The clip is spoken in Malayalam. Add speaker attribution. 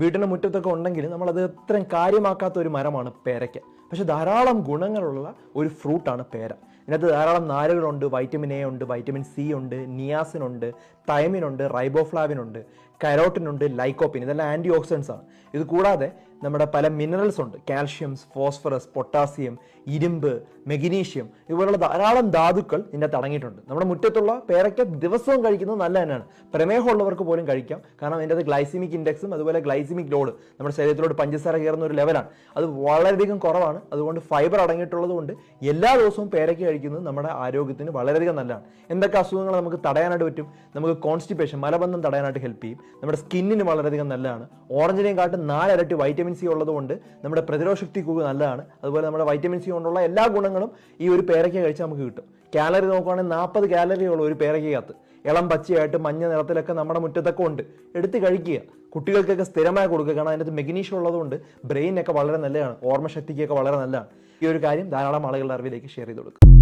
Speaker 1: വീട്ടിൻ്റെ മുറ്റത്തൊക്കെ ഉണ്ടെങ്കിൽ നമ്മളത് അത്രയും കാര്യമാക്കാത്ത ഒരു മരമാണ് പേരയ്ക്ക. പക്ഷെ ധാരാളം ഗുണങ്ങളുള്ള ഒരു ഫ്രൂട്ടാണ് പേര. ഇതിനകത്ത് ധാരാളം നാരുകളുണ്ട്, വൈറ്റമിൻ എ ഉണ്ട്, വൈറ്റമിൻ സി ഉണ്ട്, നിയാസിൻ ഉണ്ട്, തൈമിൻ ഉണ്ട്, റൈബോഫ്ലാവിൻ ഉണ്ട്, കരോട്ടിൻ ഉണ്ട്, ലൈക്കോപ്പിൻ. ഇതെല്ലാം ആൻറ്റി ഓക്സിഡൻസ് ആണ്. ഇത് കൂടാതെ നമ്മുടെ പല മിനറൽസ് ഉണ്ട്, കാൽഷ്യം, ഫോസ്ഫറസ്, പൊട്ടാസ്യം, ഇരുമ്പ്, മെഗ്നീഷ്യം, ഇതുപോലുള്ള ധാരാളം ധാതുക്കൾ ഇതിനകത്ത് അടങ്ങിയിട്ടുണ്ട്. നമ്മുടെ മുറ്റത്തുള്ള പേരയ്ക്ക ദിവസവും കഴിക്കുന്നത് നല്ല തന്നെയാണ്. പ്രമേഹമുള്ളവർക്ക് പോലും കഴിക്കാം. കാരണം ഇതിൻ്റെ അത് ഗ്ലൈസിമിക് ഇൻഡെക്സും അതുപോലെ ഗ്ലൈസിമിക് ലോഡ്, നമ്മുടെ ശരീരത്തിലോട്ട് പഞ്ചസാര കയറുന്ന ഒരു ലെവലാണ്, അത് വളരെയധികം കുറവാണ്. അതുകൊണ്ട് ഫൈബർ അടങ്ങിയിട്ടുള്ളത് കൊണ്ട് എല്ലാ ദിവസവും പേരയ്ക്ക കഴിക്കുന്നത് നമ്മുടെ ആരോഗ്യത്തിന് വളരെയധികം നല്ലതാണ്. എന്തൊക്കെ അസുഖങ്ങൾ നമുക്ക് തടയാനായിട്ട് പറ്റും? നമുക്ക് കോൺസ്റ്റിപ്പേഷൻ, മലബന്ധം തടയാനായിട്ട് ഹെൽപ്പ് ചെയ്യും. നമ്മുടെ സ്കിന്നിന് വളരെയധികം നല്ലതാണ്. ഓറഞ്ചിനെയും കാട്ടും 4 ഇരട്ടി വൈറ്റമിൻ സി ഉള്ളതുകൊണ്ട് നമ്മുടെ പ്രതിരോധ ശക്തി കൂടുതൽ നല്ലതാണ്. അതുപോലെ നമ്മുടെ വൈറ്റമിൻ സി കൊണ്ടുള്ള എല്ലാ ഗുണങ്ങളും ഈ ഒരു പേരയ്ക്ക കഴിച്ചാൽ നമുക്ക് കിട്ടും. കാലറി നോക്കുകയാണെങ്കിൽ 40 കാലറിയുള്ള ഒരു പേരയ്ക്കകത്ത്. ഇളം പച്ചയായിട്ട് മഞ്ഞ നിറത്തിലൊക്കെ നമ്മുടെ മുറ്റത്തൊക്കെ ഉണ്ട്. എടുത്ത് കഴിക്കുക. കുട്ടികൾക്കൊക്കെ സ്ഥിരമായി കൊടുക്കുക. കാരണം അതിനകത്ത് മെഗ്നീഷ്യം ഉള്ളതുകൊണ്ട് ബ്രെയിനൊക്കെ വളരെ നല്ലതാണ്, ഓർമ്മശക്തിക്കൊക്കെ വളരെ നല്ലതാണ്. ഈ ഒരു കാര്യം ധാരാളം ആളുകളുടെ അറിവിലേക്ക് ഷെയർ ചെയ്ത് കൊടുക്കുക.